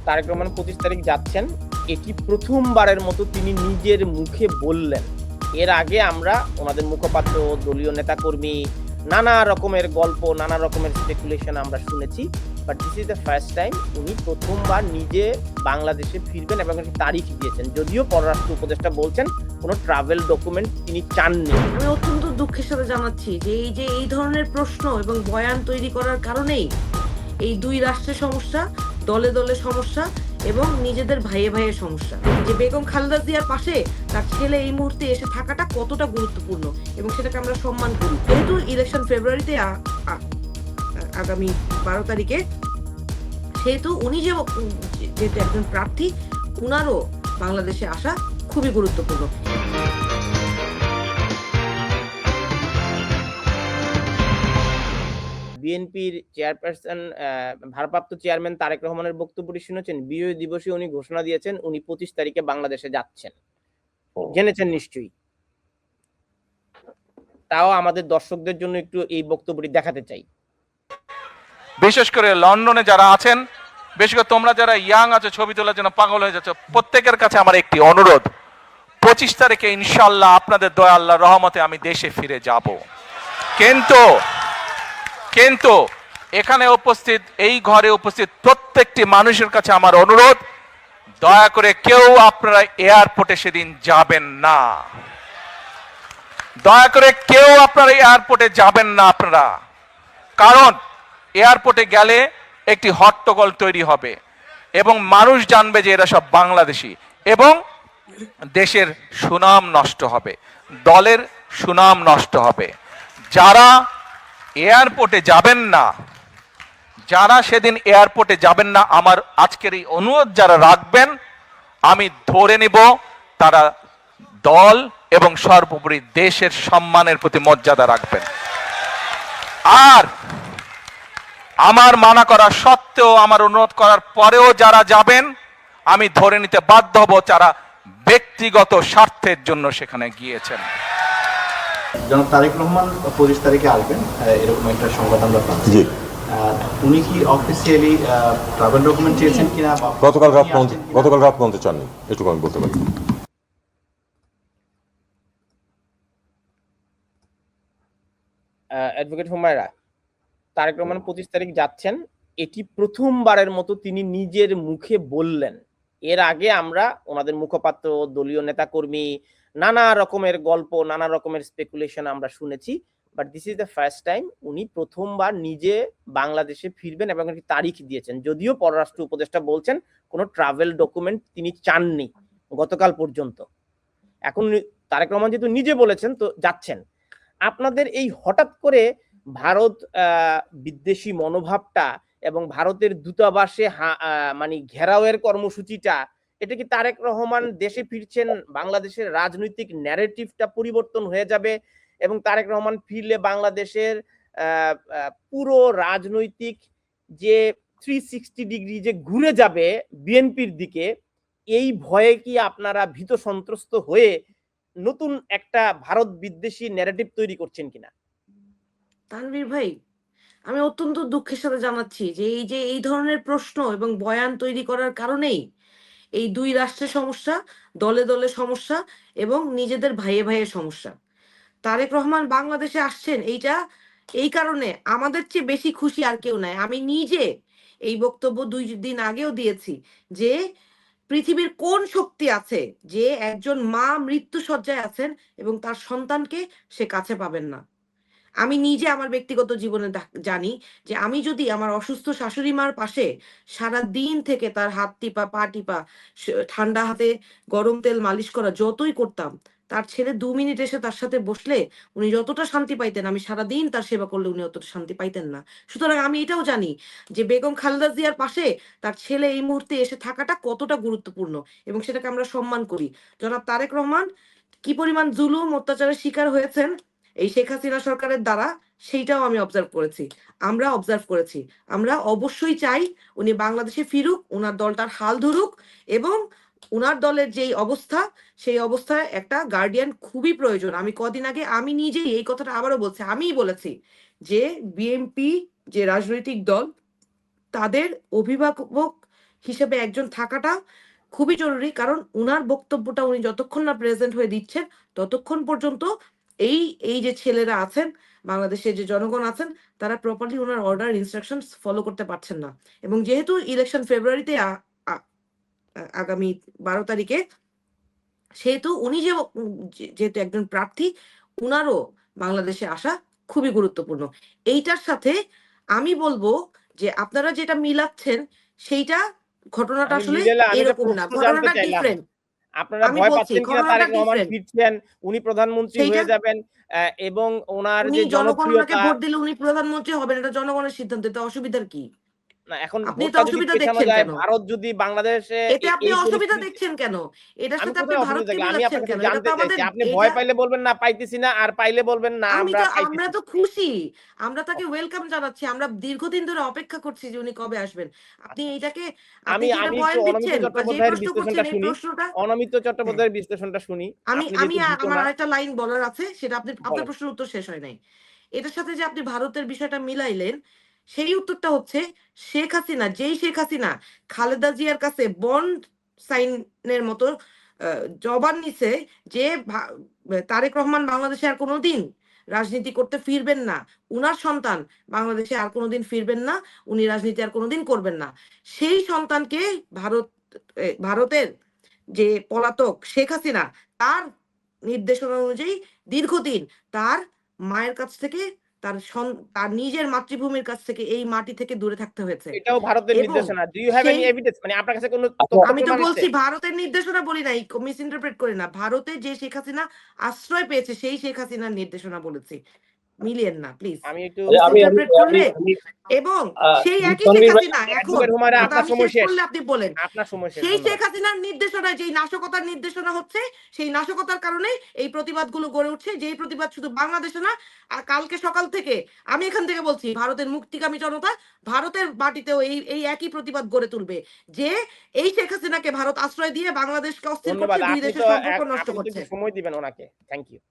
তারেক রহমান 25 তারিখ যাচ্ছেন, এটি প্রথমবারের মতো তিনি নিজের মুখে বললেন। এর আগে আমরা ওনাদের মুখপাত্র, দলীয় নেতাকর্মী, নানা রকমের গল্প, নানা রকমের স্পেকুলেশন আমরা শুনেছি। But this is the first time উনি প্রথমবার নিজে বাংলাদেশে ফিরবেন এবং একটি তারিখ দিয়েছেন। যদিও পররাষ্ট্র উপদেষ্টা বলছেন কোনো ট্রাভেল ডকুমেন্ট তিনি চাননি। আমি অত্যন্ত দুঃখের সাথে জানাচ্ছি যে এই ধরনের প্রশ্ন এবং বয়ান তৈরি করার কারণেই এই দুই রাষ্ট্রের সমস্যা, দলে দলে সমস্যা এবং নিজেদের ভাইয়ে ভাইয়ের সমস্যা। যে বেগম খালেদা জিয়ার পাশে তার ছেলে এই মুহূর্তে এসে থাকাটা কতটা গুরুত্বপূর্ণ এবং সেটাকে আমরা সম্মান করি। যেহেতু ইলেকশন ফেব্রুয়ারিতে আগামী 12 তারিখে, সেহেতু উনি যেহেতু একজন প্রার্থী, উনারও বাংলাদেশে আসা খুবই গুরুত্বপূর্ণ। বিএনপির চেয়ারপারসন, ভারপ্রাপ্ত চেয়ারম্যান তারেক রহমানের বক্তব্যটি শুনেছেন। বিজয় দিবসে উনি ঘোষণা দিয়েছেন উনি 25 তারিখে বাংলাদেশে যাচ্ছেন। জেনেছেন নিশ্চয়ই। তাও আমাদের দর্শকদের জন্য একটু এই বক্তব্যটি দেখাতে চাই। বিশেষ করে লন্ডনে যারা আছেন, বিশেষ করে তোমরা যারা ইয়াং আছো, ছবি তোলার জন্য পাগল হয়ে যাচ্ছ, প্রত্যেকের কাছে আমার একটি অনুরোধ, 25 তারিখে ইনশাল্লাহ আপনাদের দয়া আল্লাহর রহমতে আমি দেশে ফিরে যাব। কিন্তু এখানে উপস্থিত, এই ঘরে উপস্থিত প্রত্যেকটি মানুষের কাছে আমার অনুরোধ, দয়া করে কেউ আপনারা এয়ারপোর্টে সেদিন যাবেন না। দয়া করে কেউ আপনারা এয়ারপোর্টে যাবেন না আপনারা। কারণ এয়ারপোর্টে গেলে একটি হট্টগোল তৈরি হবে এবং মানুষ জানবে যে এরা সব বাংলাদেশি এবং দেশের সুনাম নষ্ট হবে, দলের সুনাম নষ্ট হবে। যারা এয়ারপোর্টে যাবেন না, যারা সেদিন এয়ারপোর্টে যাবেন না, আমার আজকের এই অনুরোধ যারা রাখবেন, আমি ধরে নিব তারা দল এবং সর্বোপরি দেশের সম্মানের প্রতি মর্যাদা রাখবেন। আর আমার মানা করা সত্ত্বেও, আমার অনুরোধ করার পরেও যারা যাবেন, আমি ধরে নিতে বাধ্য হব যারা ব্যক্তিগত স্বার্থের জন্য সেখানে গিয়েছেন। জনাব তারেক রহমান 25 তারিখে আসবেন, এরকম একটা সংবাদ আমরা পাচ্ছি। উনি কি অফিসিয়ালি ট্রাভেল ডকুমেন্ট চেয়েছেন কিনা? গতকাল রাত পর্যন্ত চাননি, এটুকু আমি বলতে পারি। অ্যাডভোকেট হুমায়রা, তারেক রহমান 25 তারিখ যাচ্ছেন, এটি প্রথমবারের মতো তিনি নিজের মুখে বললেন। এর আগে আমরা ওনাদের মুখপাত্র, দলীয় নেতাকর্মী, নানা রকমের গল্প, নানা রকমের স্পেকুলেশন আমরা শুনেছি। But this is the first time উনি প্রথমবার নিজে বাংলাদেশে ফিরবেন এবং একটি তারিখ দিয়েছেন। যদিও পররাষ্ট্র উপদেষ্টা বলছেন কোনো ট্রাভেল ডকুমেন্ট তিনি চাননি গতকাল পর্যন্ত। এখন তারেক রহমান যেহেতু নিজে বলেছেন, তো যাচ্ছেন। আপনাদের এই হঠাৎ করে ভারত বিদ্বেষী মনোভাবটা এবং ভারতের দূতাবাসে মানে ঘেরাওয়ের কর্মসূচিটা, এটা কি তারেক রহমান দেশে ফিরছেন, বাংলাদেশের রাজনৈতিক ন্যারেটিভটা পরিবর্তন হয়ে যাবে এবং তারেক রহমান ফিরলে বাংলাদেশের পুরো রাজনৈতিক যে 360 ডিগ্রি যে ঘুরে যাবে বিএনপির দিকে, এই ভয়ে কি আপনারা ভীত সন্ত্রস্ত হয়ে নতুন একটা ভারত বিদ্বেষী ন্যারেটিভ তৈরি করছেন কিনা? তানভীর ভাই, আমি অত্যন্ত দুঃখের সাথে জানাচ্ছি যে এই ধরনের প্রশ্ন এবং বয়ান তৈরি করার কারণেই এই দুই রাষ্ট্রের সমস্যা, দলে দলে সমস্যা এবং নিজেদের ভাইয়ে ভাইয়ের সমস্যা। তারেক রহমান বাংলাদেশে আসছেন, এই কারণে আমাদের চেয়ে বেশি খুশি আর কেউ নাই। আমি নিজে এই বক্তব্য 2 দিন আগেও দিয়েছি যে পৃথিবীর কোন শক্তি আছে যে একজন মা মৃত্যু শয্যায় আছেন এবং তার সন্তানকে সে কাছে পাবেন না। আমি নিজে আমার ব্যক্তিগত জীবনে জানি যে আমি যদি আমার অসুস্থ শাশুড়ি মার পাশে সারা দিন থেকে তার হাত টিপা, পা টিপা, ঠান্ডা হাতে গরম তেল মালিশ করা যতই করতাম, তার ছেলে 2 মিনিট এসে তার সাথে বসলে উনি যতটা শান্তি পাইতেন, আমি সারাদিন তার সেবা করলে উনি অতটা শান্তি পাইতেন না। সুতরাং আমি এটাও জানি যে বেগম খালেদা জিয়ার পাশে তার ছেলে এই মুহূর্তে এসে থাকাটা কতটা গুরুত্বপূর্ণ এবং সেটাকে আমরা সম্মান করি। জনাব তারেক রহমান কি পরিমাণ জুলুম অত্যাচারের শিকার হয়েছেন এই শেখ হাসিনা সরকারের দ্বারা, সেইটাও আমি অবজার্ভ করেছি। আমরা অবশ্যই চাই উনি বাংলাদেশে ফিরুক, উনার দলটার হাল ধরুক এবং উনার দলের যেই অবস্থা, সেই অবস্থায় একটা গার্ডিয়ান খুবই প্রয়োজন। আমি কদিন আগে আমি নিজেই এই কথাটা আবারও বলছি, আমিই বলেছি যে বিএনপি যে রাজনৈতিক দল, তাদের অভিভাবক হিসেবে একজন থাকাটা খুবই জরুরি, কারণ উনার বক্তব্যটা উনি যতক্ষণ না প্রেজেন্ট হয়ে দিচ্ছেন ততক্ষণ পর্যন্ত এই এই যে ছেলেরা আছেন, বাংলাদেশের যে জনগণ আছেন, তারা প্রপারলি ওনার অর্ডার ইনস্ট্রাকশন ফলো করতে পারছেন না। এবং যেহেতু ইলেকশন ফেব্রুয়ারিতে আগামী 12 তারিখে, সেহেতু উনি যেহেতু একজন প্রার্থী, উনারও বাংলাদেশে আসা খুবই গুরুত্বপূর্ণ। এইটার সাথে আমি বলবো যে আপনারা যেটা মিলাচ্ছেন সেইটা, ঘটনাটা আমি আসলে মিলেলা আমি একটা এরকম না, প্রশ্ন জানতে ঘটনাটা চাইলাম। ডিফারেন্ট। আপনারা আমি ভয় বলছি পাচ্ছেন কিনা ঘটনাটা তারেক রহমান ডিফারেন্ট। ফিরছেন, উনি প্রধানমন্ত্রী সেইটা হয়ে যাবেন এবং ওনার উনি যে জনগণ ওনাকে জনপ্রিয়তা ভোট দিলে উনি প্রধানমন্ত্রী হবেন, এটা জনগণের সিদ্ধান্ত, এটা অসুবিধার কি? না এখন আপনি এতে ভোটটা যদি অসুবিধা পেছানো দেখছেন যায়, কেন? ভারত যদি বাংলাদেশে এতে আপনি এই অসুবিধা পরিস্থিতি, দেখছেন কেন? এটার আমি সাথে আপনি কোথায় অসুবিধা ভারতকে দেখলাম? আমি মিলাচ্ছেন আপনার কেন? কাছে এটা তো জানতে আমাদের, চাইছি। আপনি এটা ভয় পাইলে বলবেন না পাইতেছি না, আর পাইলে বলবেন না আমরা আমরা পাইতেছি। তো খুশি, আমরা তাকে ওয়েলকাম জানাচ্ছি, আমরা দীর্ঘদিন ধরে অপেক্ষা করছি যে উনি কবে আসবেন। আপনি আচ্ছা, এইটাকে, আপনি আমি যেটা আমি একটু বয়ান অনমিত দিচ্ছেন বা যে চট্টোপাধ্যায়ের প্রশ্ন করছেন, বিশ্লেষণটা এই শুনি। প্রশ্নটা, অনমিত হ্যাঁ, চট্টোপাধ্যায়ের বিশ্লেষণটা শুনি। আমি আপনি আমি যেহেতু আমার ঘোষণা আরেকটা লাইন বলার আছে, সেটা আপনার বলেন। প্রশ্নের উত্তর শেষ হয় নাই। এটার সাথে যে আপনি ভারতের বিষয়টা মিলাইলেন, সেই উত্তরটা হচ্ছে শেখ হাসিনা, যেই শেখ হাসিনা খালেদা জিয়ার কাছে বন্ড সাইনের মতো জবান নিছে যে তারেক রহমান বাংলাদেশে আর কোনোদিন রাজনীতি করতে ফিরবেন না, উনার সন্তান বাংলাদেশে আর কোনোদিন ফিরবেন না, উনি রাজনীতি আর কোনোদিন করবেন না, সেই সন্তানকে ভারতের যে পলাতক শেখ হাসিনা, তার নির্দেশনা অনুযায়ী দীর্ঘদিন তার মায়ের কাছ থেকে, তার নিজের মাতৃভূমির কাছ থেকে, এই মাটি থেকে দূরে থাকতে হয়েছে। এটাও ভারতের এবং নির্দেশনা। ডু ইউ হ্যাভ সেই, এনি এভিডেন্স? মানে আপনার কাছে কোনো তথ্য আমি তো প্রমাণ আছে? বলছি ভারতের নির্দেশনা বলি নাই, মিস ইন্টারপ্রেট করে না, ভারতে যে শেখ হাসিনা আশ্রয় পেয়েছে সেই শেখ হাসিনার নির্দেশনা বলেছি, মিলিয়েন না প্লিজ, আমি একটু মিস ইন্টারপ্রেট করলে। এবং সেই একই শেখ হাসিনা এখন, অ্যাডভোকেট হুমায়রা, আপনার আমি সময় শেষ শেষ। করলে আপনি বলেন, আপনার সময় শেষ। সেই শেখ ধন্যবাদ। হাসিনার নির্দেশনায় যেই নাশকতার নির্দেশনা হচ্ছে, সেই নাশকতার কারণে এই প্রতিবাদগুলো গড়ে উঠছে, যেই প্রতিবাদ শুধু বাংলাদেশে না, আর কালকে সকাল থেকে আমি এখান থেকে বলছি, ভারতের মুক্তিকামী জনতা ভারতের মাটিতেও এই একই প্রতিবাদ গড়ে তুলবে, যে এই শেখ হাসিনাকে ভারত আশ্রয় দিয়ে বাংলাদেশকে অস্থির ধন্যবাদ। করছে, দুই আপনি দেশের তো সম্পর্ক নষ্ট আপনি তো করছে। একটু সময় দিবেন ওনাকে। Thank you.